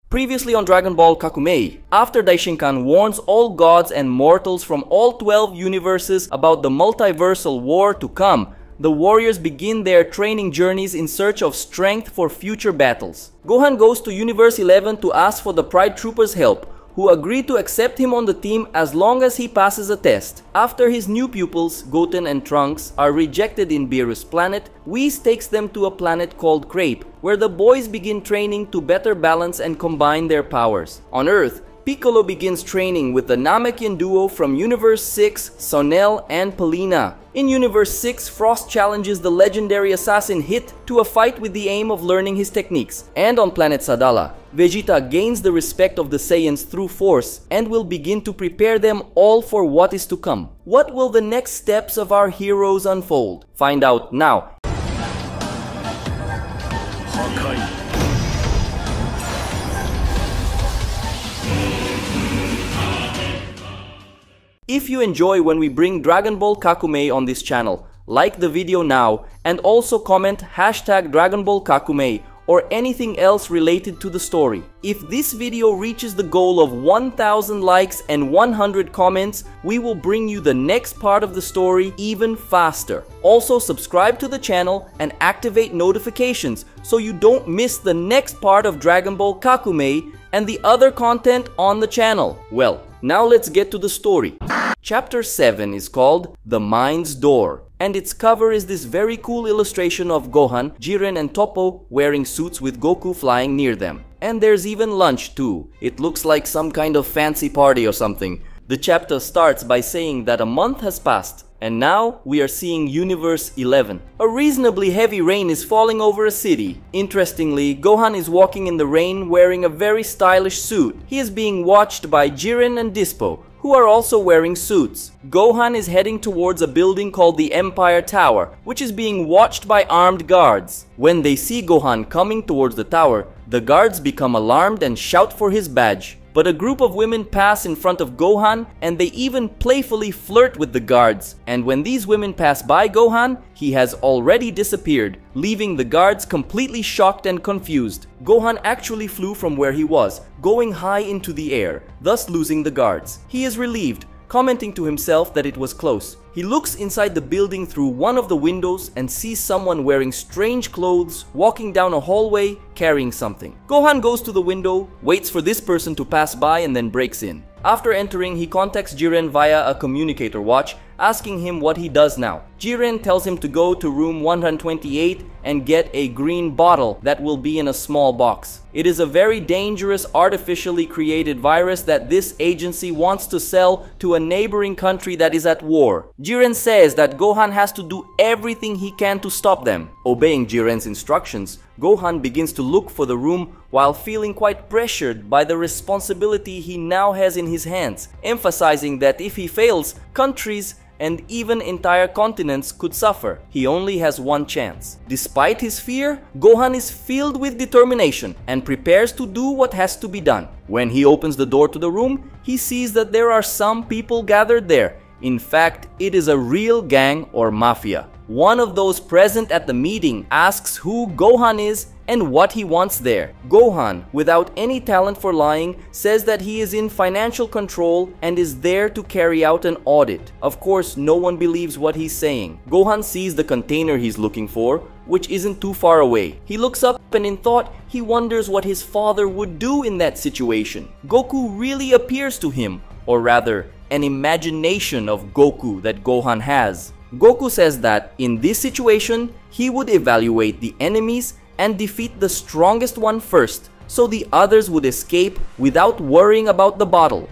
Previously on Dragon Ball Kakumei, after Daishinkan warns all gods and mortals from all 12 universes about the multiversal war to come, the warriors begin their training journeys in search of strength for future battles. Gohan goes to Universe 11 to ask for the Pride Troopers' help, who agree to accept him on the team as long as he passes a test. After his new pupils, Goten and Trunks, are rejected in Beerus' planet, Whis takes them to a planet called Crape, where the boys begin training to better balance and combine their powers. On Earth, Piccolo begins training with the Namekian duo from Universe 6, Sonel and Polina. In Universe 6, Frost challenges the legendary assassin Hit to a fight with the aim of learning his techniques. And on planet Sadala, Vegeta gains the respect of the Saiyans through force and will begin to prepare them all for what is to come. What will the next steps of our heroes unfold? Find out now. If you enjoy when we bring Dragon Ball Kakumei on this channel, like the video now and also comment hashtag Dragon Ball Kakumei or anything else related to the story. If this video reaches the goal of 1000 likes and 100 comments, we will bring you the next part of the story even faster. Also subscribe to the channel and activate notifications so you don't miss the next part of Dragon Ball Kakumei and the other content on the channel. Well, now let's get to the story. Chapter 7 is called The Mind's Door, and its cover is this very cool illustration of Gohan, Jiren and Toppo wearing suits with Goku flying near them. And there's even lunch too. It looks like some kind of fancy party or something. The chapter starts by saying that a month has passed, and now we are seeing Universe 11. A reasonably heavy rain is falling over a city. Interestingly, Gohan is walking in the rain wearing a very stylish suit. He is being watched by Jiren and Dispo, who are also wearing suits. Gohan is heading towards a building called the Empire Tower, which is being watched by armed guards. When they see Gohan coming towards the tower, the guards become alarmed and shout for his badge. But a group of women pass in front of Gohan and they even playfully flirt with the guards. And when these women pass by Gohan, he has already disappeared, leaving the guards completely shocked and confused. Gohan actually flew from where he was, going high into the air, thus losing the guards. He is relieved, commenting to himself that it was close. He looks inside the building through one of the windows and sees someone wearing strange clothes walking down a hallway carrying something. Gohan goes to the window, waits for this person to pass by and then breaks in. After entering, he contacts Jiren via a communicator watch, asking him what he does now. Jiren tells him to go to room 128 and get a green bottle that will be in a small box. It is a very dangerous artificially created virus that this agency wants to sell to a neighboring country that is at war. Jiren says that Gohan has to do everything he can to stop them. Obeying Jiren's instructions, Gohan begins to look for the room while feeling quite pressured by the responsibility he now has in his hands, emphasizing that if he fails, countries and even entire continents could suffer. He only has one chance. Despite his fear, Gohan is filled with determination and prepares to do what has to be done. When he opens the door to the room, he sees that there are some people gathered there. In fact, it is a real gang or mafia. One of those present at the meeting asks who Gohan is and what he wants there. Gohan, without any talent for lying, says that he is in financial control and is there to carry out an audit. Of course, no one believes what he's saying. Gohan sees the container he's looking for, which isn't too far away. He looks up and in thought, he wonders what his father would do in that situation. Goku really appears to him, or rather, an imagination of Goku that Gohan has. Goku says that in this situation, he would evaluate the enemies and defeat the strongest one first, so the others would escape without worrying about the bottle.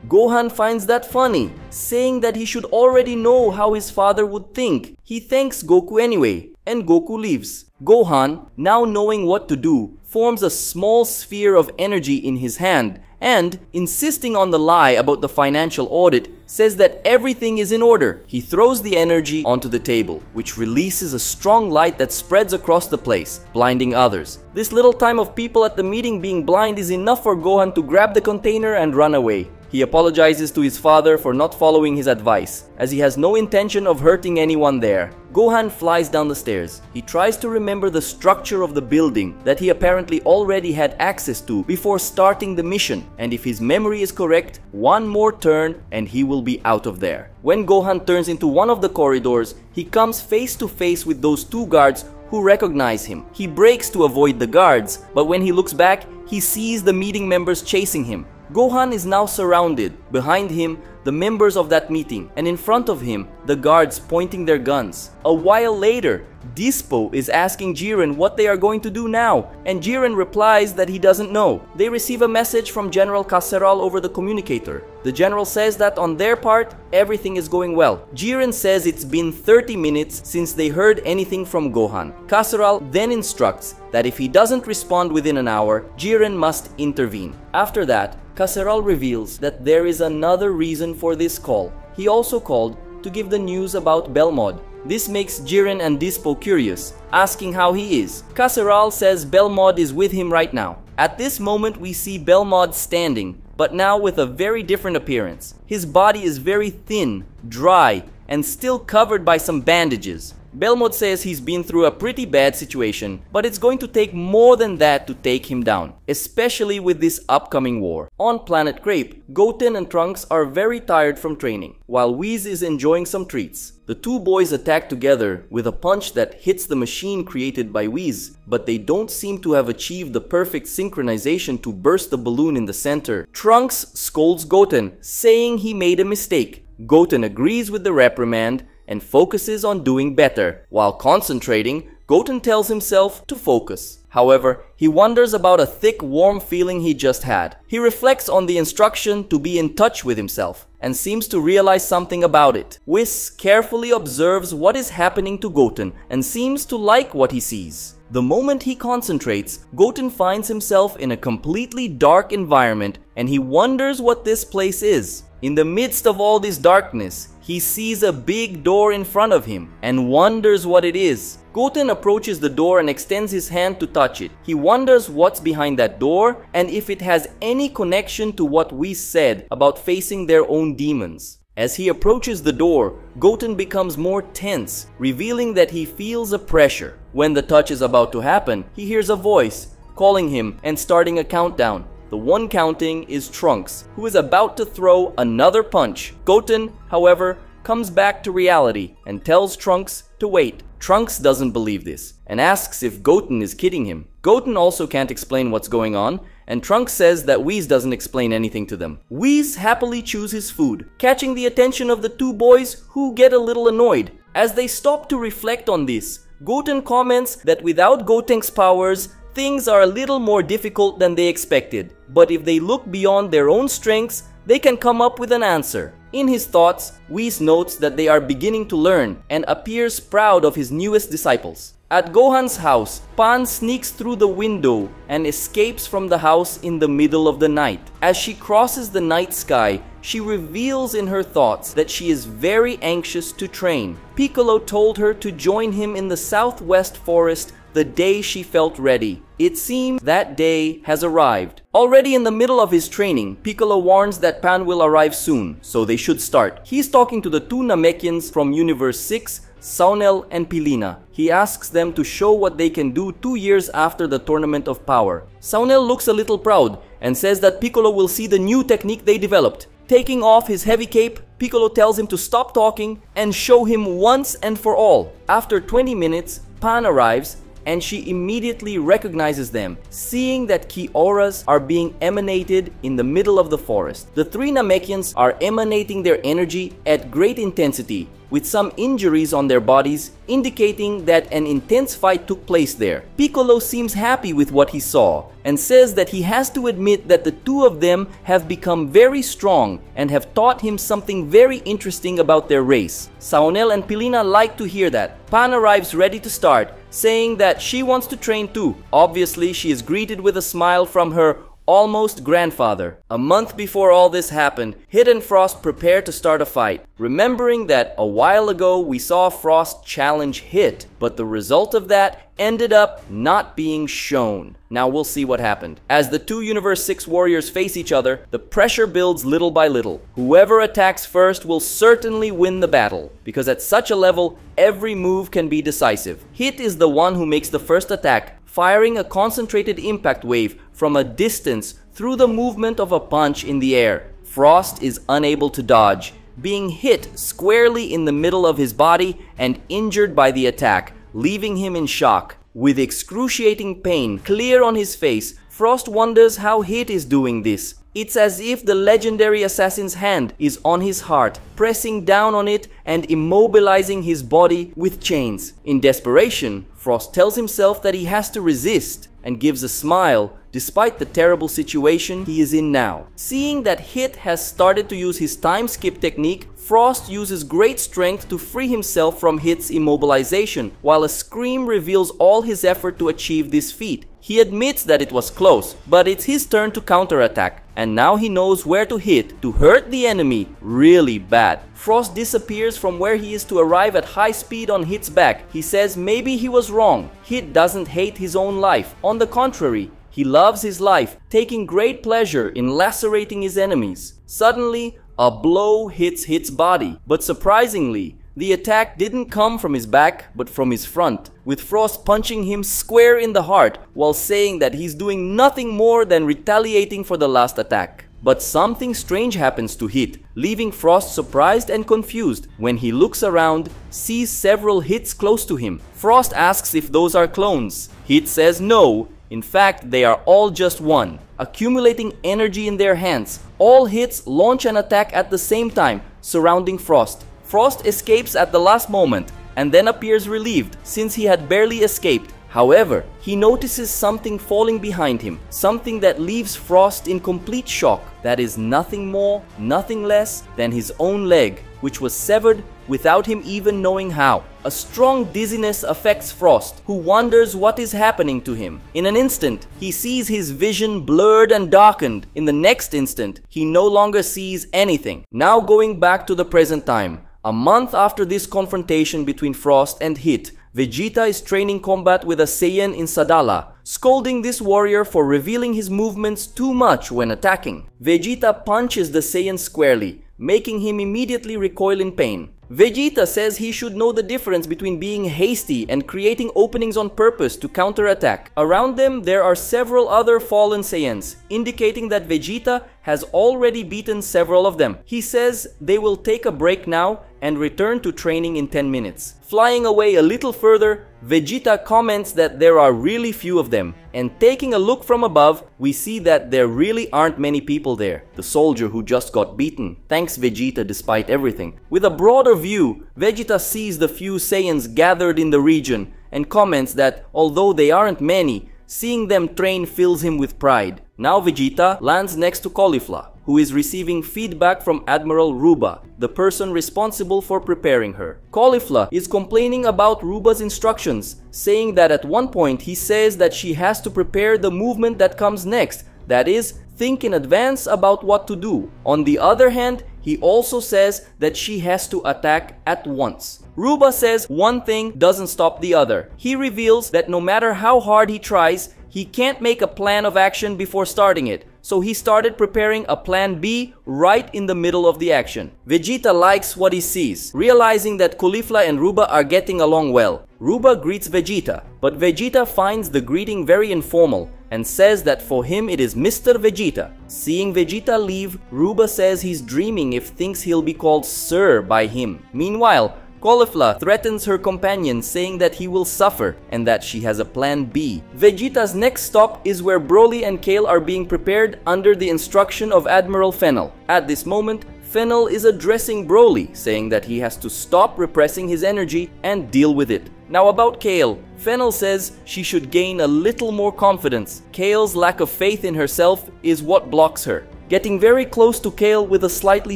Gohan finds that funny, saying that he should already know how his father would think. He thanks Goku anyway, and Goku leaves. Gohan, now knowing what to do, forms a small sphere of energy in his hand and, insisting on the lie about the financial audit, says that everything is in order. He throws the energy onto the table, which releases a strong light that spreads across the place, blinding others. This little time of people at the meeting being blind is enough for Gohan to grab the container and run away. He apologizes to his father for not following his advice, as he has no intention of hurting anyone there. Gohan flies down the stairs. He tries to remember the structure of the building that he apparently already had access to before starting the mission, and if his memory is correct, one more turn and he will be out of there. When Gohan turns into one of the corridors, he comes face to face with those two guards who recognize him. He breaks to avoid the guards, but when he looks back, he sees the meeting members chasing him. Gohan is now surrounded. Behind him, the members of that meeting, and in front of him, the guards pointing their guns. A while later, Dispo is asking Jiren what they are going to do now, and Jiren replies that he doesn't know. They receive a message from General Caceral over the communicator. The general says that on their part, everything is going well. Jiren says it's been 30 minutes since they heard anything from Gohan. Caceral then instructs that if he doesn't respond within an hour, Jiren must intervene. After that, Caceral reveals that there is another reason for this call. He also called to give the news about Belmod. This makes Jiren and Dispo curious, asking how he is. Caceral says Belmod is with him right now. At this moment we see Belmod standing, but now with a very different appearance. His body is very thin, dry, and still covered by some bandages. Belmod says he's been through a pretty bad situation, but it's going to take more than that to take him down, especially with this upcoming war. On planet Grape, Goten and Trunks are very tired from training, while Whis is enjoying some treats. The two boys attack together with a punch that hits the machine created by Whis, but they don't seem to have achieved the perfect synchronization to burst the balloon in the center. Trunks scolds Goten, saying he made a mistake. Goten agrees with the reprimand and focuses on doing better. While concentrating, Goten tells himself to focus. However, he wonders about a thick, warm feeling he just had. He reflects on the instruction to be in touch with himself and seems to realize something about it. Whis carefully observes what is happening to Goten and seems to like what he sees. The moment he concentrates, Goten finds himself in a completely dark environment and he wonders what this place is. In the midst of all this darkness, he sees a big door in front of him and wonders what it is. Goten approaches the door and extends his hand to touch it. He wonders what's behind that door and if it has any connection to what we said about facing their own demons. As he approaches the door, Goten becomes more tense, revealing that he feels a pressure. When the touch is about to happen, he hears a voice calling him and starting a countdown. The one counting is Trunks, who is about to throw another punch. Goten, however, comes back to reality and tells Trunks to wait. Trunks doesn't believe this and asks if Goten is kidding him. Goten also can't explain what's going on, and Trunks says that Whis doesn't explain anything to them. Whis happily chews his food, catching the attention of the two boys, who get a little annoyed. As they stop to reflect on this, Goten comments that without Gotenks powers, things are a little more difficult than they expected, but if they look beyond their own strengths, they can come up with an answer. In his thoughts, Whis notes that they are beginning to learn and appears proud of his newest disciples. At Gohan's house, Pan sneaks through the window and escapes from the house in the middle of the night. As she crosses the night sky, she reveals in her thoughts that she is very anxious to train. Piccolo told her to join him in the southwest forest the day she felt ready. It seems that day has arrived. Already in the middle of his training, Piccolo warns that Pan will arrive soon, so they should start. He's talking to the two Namekians from Universe 6, Saunel and Pilina. He asks them to show what they can do 2 years after the Tournament of Power. Saunel looks a little proud and says that Piccolo will see the new technique they developed. Taking off his heavy cape, Piccolo tells him to stop talking and show him once and for all. After 20 minutes, Pan arrives and she immediately recognizes them, seeing that ki auras are being emanated in the middle of the forest. The three Namekians are emanating their energy at great intensity, with some injuries on their bodies, indicating that an intense fight took place there. Piccolo seems happy with what he saw, and says that he has to admit that the two of them have become very strong and have taught him something very interesting about their race. Saunel and Pilina like to hear that. Pan arrives ready to start, saying that she wants to train too. Obviously, she is greeted with a smile from her almost grandfather. A month before all this happened, Hit and Frost prepare to start a fight, remembering that a while ago we saw Frost challenge Hit, but the result of that ended up not being shown. Now we'll see what happened. As the two Universe 6 warriors face each other, the pressure builds little by little. Whoever attacks first will certainly win the battle, because at such a level, every move can be decisive. Hit is the one who makes the first attack, firing a concentrated impact wave from a distance through the movement of a punch in the air. Frost is unable to dodge, being hit squarely in the middle of his body and injured by the attack, leaving him in shock. With excruciating pain clear on his face, Frost wonders how Hit is doing this. It's as if the legendary assassin's hand is on his heart, pressing down on it and immobilizing his body with chains. In desperation, Frost tells himself that he has to resist and gives a smile despite the terrible situation he is in now. Seeing that Hit has started to use his time skip technique, Frost uses great strength to free himself from Hit's immobilization, while a scream reveals all his effort to achieve this feat. He admits that it was close, but it's his turn to counterattack, and now he knows where to hit to hurt the enemy really bad. Frost disappears from where he is to arrive at high speed on Hit's back. He says maybe he was wrong. Hit doesn't hate his own life. On the contrary, he loves his life, taking great pleasure in lacerating his enemies. Suddenly, a blow hits Hit's body, but surprisingly, the attack didn't come from his back, but from his front, with Frost punching him square in the heart while saying that he's doing nothing more than retaliating for the last attack. But something strange happens to Hit, leaving Frost surprised and confused. When he looks around, sees several Hits close to him. Frost asks if those are clones. Hit says no. In fact, they are all just one. Accumulating energy in their hands, all Hits launch an attack at the same time, surrounding Frost. Frost escapes at the last moment and then appears relieved since he had barely escaped. However, he notices something falling behind him, something that leaves Frost in complete shock. That is nothing more, nothing less than his own leg, which was severed without him even knowing how. A strong dizziness affects Frost, who wonders what is happening to him. In an instant, he sees his vision blurred and darkened. In the next instant, he no longer sees anything. Now going back to the present time. A month after this confrontation between Frost and Hit, Vegeta is training combat with a Saiyan in Sadala, scolding this warrior for revealing his movements too much when attacking. Vegeta punches the Saiyan squarely, making him immediately recoil in pain. Vegeta says he should know the difference between being hasty and creating openings on purpose to counterattack. Around them, there are several other fallen Saiyans, indicating that Vegeta has already beaten several of them. He says they will take a break now and return to training in 10 minutes. Flying away a little further, Vegeta comments that there are really few of them, and taking a look from above, we see that there really aren't many people there. The soldier who just got beaten thanks Vegeta despite everything. With a broader view, Vegeta sees the few Saiyans gathered in the region and comments that although they aren't many, seeing them train fills him with pride. Now Vegeta lands next to Caulifla, who is receiving feedback from Admiral Ruba, the person responsible for preparing her. Caulifla is complaining about Ruba's instructions, saying that at one point he says that she has to prepare the movement that comes next, that is, think in advance about what to do. On the other hand, he also says that she has to attack at once. Ruba says one thing doesn't stop the other. He reveals that no matter how hard he tries, he can't make a plan of action before starting it, so he started preparing a plan B right in the middle of the action. Vegeta likes what he sees, realizing that Caulifla and Ruba are getting along well. Ruba greets Vegeta, but Vegeta finds the greeting very informal and says that for him it is Mr. Vegeta. Seeing Vegeta leave, Ruba says he's dreaming if thinks he'll be called Sir by him. Meanwhile, Caulifla threatens her companion, saying that he will suffer and that she has a plan B. Vegeta's next stop is where Broly and Kale are being prepared under the instruction of Admiral Fennel. At this moment, Fennel is addressing Broly, saying that he has to stop repressing his energy and deal with it. Now about Kale, Fennel says she should gain a little more confidence. Kale's lack of faith in herself is what blocks her. Getting very close to Kale with a slightly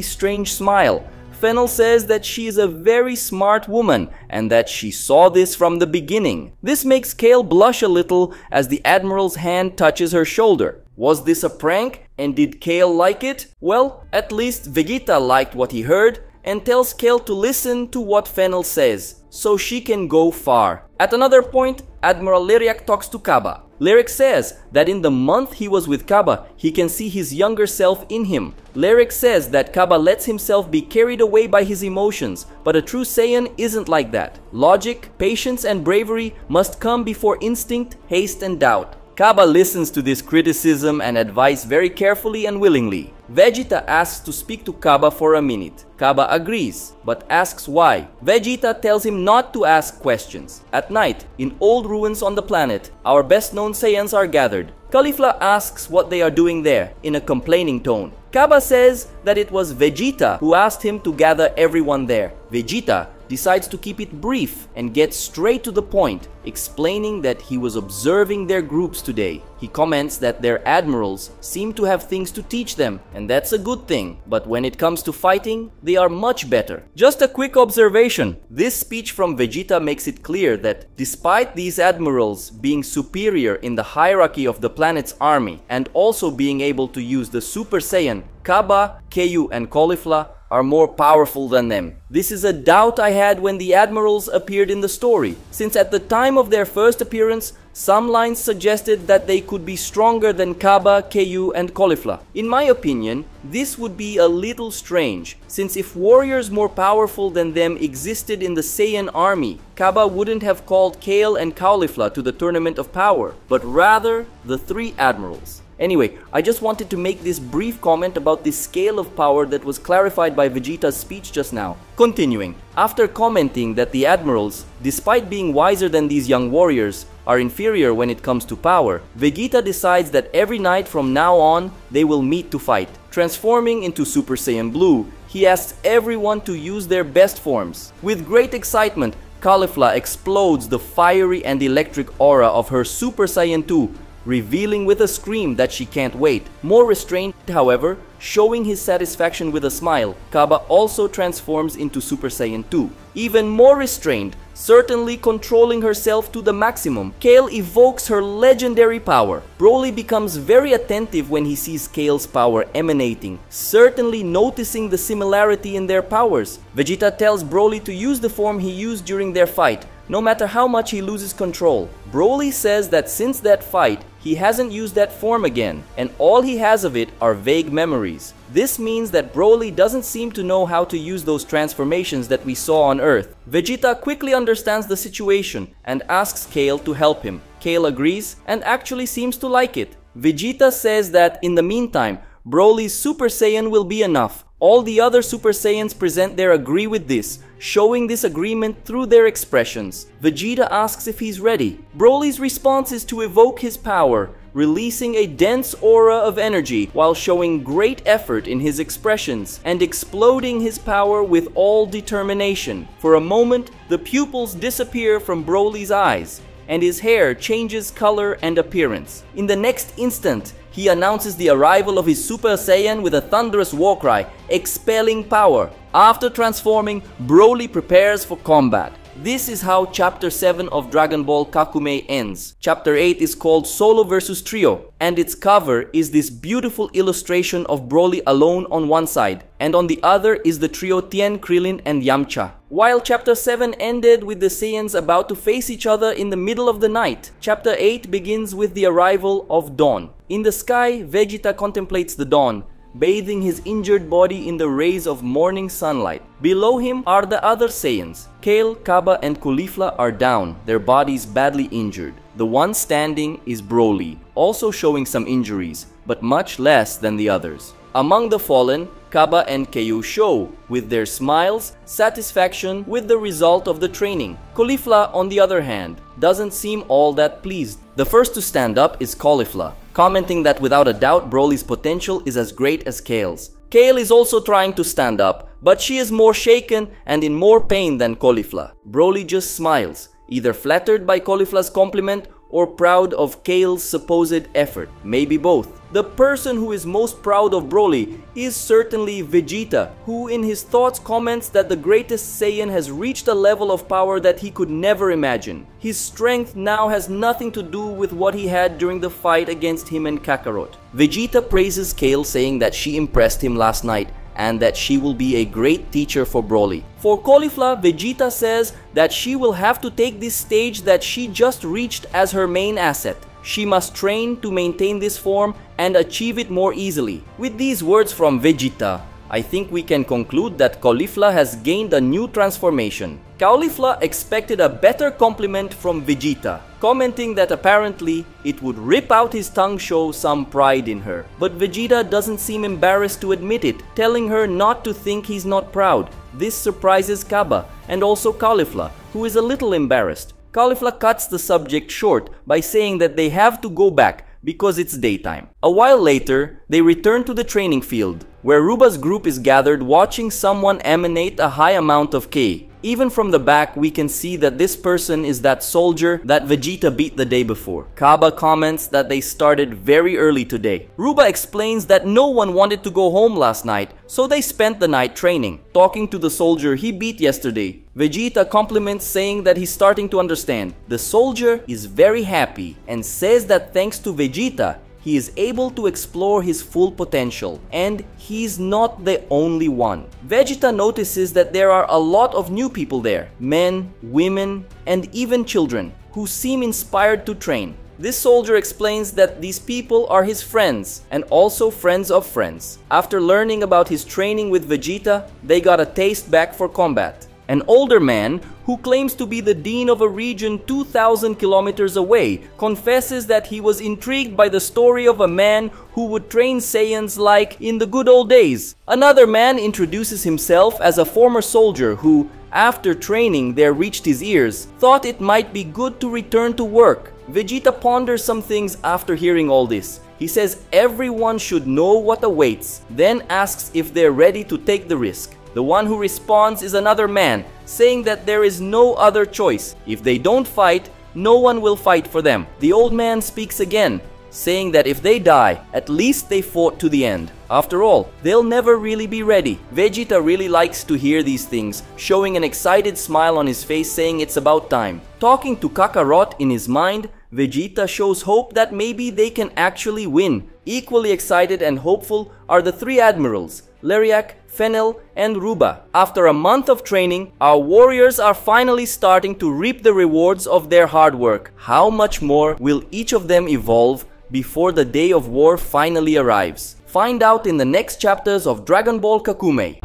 strange smile, Fennel says that she is a very smart woman and that she saw this from the beginning. This makes Kale blush a little as the Admiral's hand touches her shoulder. Was this a prank, and did Kale like it? Well, at least Vegeta liked what he heard and tells Kale to listen to what Fennel says, so she can go far. At another point, Admiral Lyriac talks to Kaba. Lyric says that in the month he was with Kaba, he can see his younger self in him. Lyric says that Kaba lets himself be carried away by his emotions, but a true Saiyan isn't like that. Logic, patience, and bravery must come before instinct, haste, and doubt. Kaba listens to this criticism and advice very carefully and willingly. Vegeta asks to speak to Kaba for a minute. Kaba agrees, but asks why. Vegeta tells him not to ask questions. At night, in old ruins on the planet, our best-known Saiyans are gathered. Caulifla asks what they are doing there, in a complaining tone. Kaba says that it was Vegeta who asked him to gather everyone there. Vegeta decides to keep it brief and get straight to the point, explaining that he was observing their groups today. He comments that their admirals seem to have things to teach them, and that's a good thing, but when it comes to fighting, they are much better. Just a quick observation, this speech from Vegeta makes it clear that despite these admirals being superior in the hierarchy of the planet's army and also being able to use the Super Saiyan, Kaba, Keiyu, and Caulifla are more powerful than them. This is a doubt I had when the admirals appeared in the story, since at the time of their first appearance, some lines suggested that they could be stronger than Kaba, Keiyu, and Caulifla. In my opinion, this would be a little strange, since if warriors more powerful than them existed in the Saiyan army, Kaba wouldn't have called Kale and Caulifla to the Tournament of Power, but rather the three admirals. Anyway, I just wanted to make this brief comment about this scale of power that was clarified by Vegeta's speech just now. Continuing, after commenting that the admirals, despite being wiser than these young warriors, are inferior when it comes to power, Vegeta decides that every night from now on, they will meet to fight. Transforming into Super Saiyan Blue, he asks everyone to use their best forms. With great excitement, Caulifla explodes the fiery and electric aura of her Super Saiyan 2, revealing with a scream that she can't wait. More restrained, however, showing his satisfaction with a smile, Kaba also transforms into Super Saiyan 2. Even more restrained, certainly controlling herself to the maximum, Kale evokes her legendary power. Broly becomes very attentive when he sees Kale's power emanating, certainly noticing the similarity in their powers. Vegeta tells Broly to use the form he used during their fight, no matter how much he loses control. Broly says that since that fight, he hasn't used that form again, and all he has of it are vague memories. This means that Broly doesn't seem to know how to use those transformations that we saw on Earth. Vegeta quickly understands the situation and asks Kale to help him. Kale agrees and actually seems to like it. Vegeta says that in the meantime, Broly's Super Saiyan will be enough. All the other Super Saiyans present their agree with this, showing this agreement through their expressions. Vegeta asks if he's ready. Broly's response is to evoke his power, releasing a dense aura of energy while showing great effort in his expressions and exploding his power with all determination. For a moment, the pupils disappear from Broly's eyes, and his hair changes color and appearance. In the next instant, he announces the arrival of his Super Saiyan with a thunderous war cry, expelling power. After transforming, Broly prepares for combat. This is how Chapter 7 of Dragon Ball Kakumei ends. Chapter 8 is called Solo vs Trio, and its cover is this beautiful illustration of Broly alone on one side, and on the other is the trio Tien, Krillin, and Yamcha. While Chapter 7 ended with the Saiyans about to face each other in the middle of the night, Chapter 8 begins with the arrival of dawn. In the sky, Vegeta contemplates the dawn, bathing his injured body in the rays of morning sunlight. Below him are the other Saiyans. Kale, Kaba, and Caulifla are down, their bodies badly injured. The one standing is Broly, also showing some injuries, but much less than the others. Among the fallen, Kaba and Keiyu show, with their smiles, satisfaction with the result of the training. Caulifla, on the other hand, doesn't seem all that pleased. The first to stand up is Caulifla, commenting that without a doubt Broly's potential is as great as Kale's. Kale is also trying to stand up, but she is more shaken and in more pain than Caulifla. Broly just smiles, either flattered by Caulifla's compliment or proud of Kale's supposed effort? Maybe both. The person who is most proud of Broly is certainly Vegeta, who in his thoughts comments that the greatest Saiyan has reached a level of power that he could never imagine. His strength now has nothing to do with what he had during the fight against him and Kakarot. Vegeta praises Kale, saying that she impressed him last night and that she will be a great teacher for Broly. For Caulifla, Vegeta says that she will have to take this stage that she just reached as her main asset. She must train to maintain this form and achieve it more easily. With these words from Vegeta, I think we can conclude that Caulifla has gained a new transformation. Caulifla expected a better compliment from Vegeta, commenting that apparently it would rip out his tongue show some pride in her. But Vegeta doesn't seem embarrassed to admit it, telling her not to think he's not proud. This surprises Kaba and also Caulifla, who is a little embarrassed. Caulifla cuts the subject short by saying that they have to go back because it's daytime. A while later, they return to the training field, where Ruba's group is gathered watching someone emanate a high amount of K. Even from the back, we can see that this person is that soldier that Vegeta beat the day before. Kaba comments that they started very early today. Ruba explains that no one wanted to go home last night, so they spent the night training. Talking to the soldier he beat yesterday, Vegeta compliments, saying that he's starting to understand. The soldier is very happy and says that thanks to Vegeta, he is able to explore his full potential, and he's not the only one. Vegeta notices that there are a lot of new people there, men, women, and even children, who seem inspired to train. This soldier explains that these people are his friends, and also friends of friends. After learning about his training with Vegeta, they got a taste back for combat. An older man, who claims to be the dean of a region 2,000 kilometers away, confesses that he was intrigued by the story of a man who would train Saiyans like in the good old days. Another man introduces himself as a former soldier who, after training there reached his ears, thought it might be good to return to work. Vegeta ponders some things after hearing all this. He says everyone should know what awaits, then asks if they're ready to take the risk. The one who responds is another man, saying that there is no other choice. If they don't fight, no one will fight for them. The old man speaks again, saying that if they die, at least they fought to the end. After all, they'll never really be ready. Vegeta really likes to hear these things, showing an excited smile on his face, saying it's about time. Talking to Kakarot in his mind, Vegeta shows hope that maybe they can actually win. Equally excited and hopeful are the three admirals, Leriak, Fennel, and Ruba. After a month of training, our warriors are finally starting to reap the rewards of their hard work. How much more will each of them evolve before the day of war finally arrives? Find out in the next chapters of Dragon Ball Kakumei.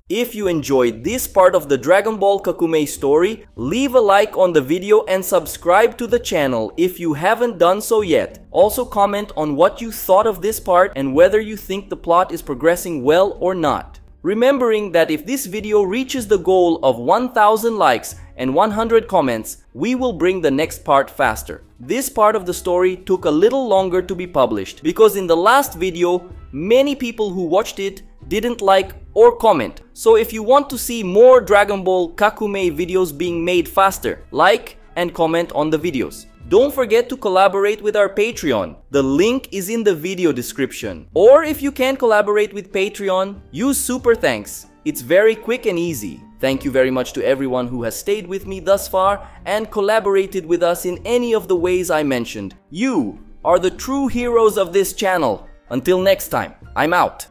If you enjoyed this part of the Dragon Ball Kakumei story, leave a like on the video and subscribe to the channel if you haven't done so yet. Also comment on what you thought of this part and whether you think the plot is progressing well or not. Remembering that if this video reaches the goal of 1000 likes and 100 comments, we will bring the next part faster. This part of the story took a little longer to be published because in the last video, many people who watched it didn't like or comment. So if you want to see more Dragon Ball Kakumei videos being made faster, like and comment on the videos. Don't forget to collaborate with our Patreon. The link is in the video description. Or if you can't collaborate with Patreon, use Super Thanks. It's very quick and easy. Thank you very much to everyone who has stayed with me thus far and collaborated with us in any of the ways I mentioned. You are the true heroes of this channel. Until next time, I'm out.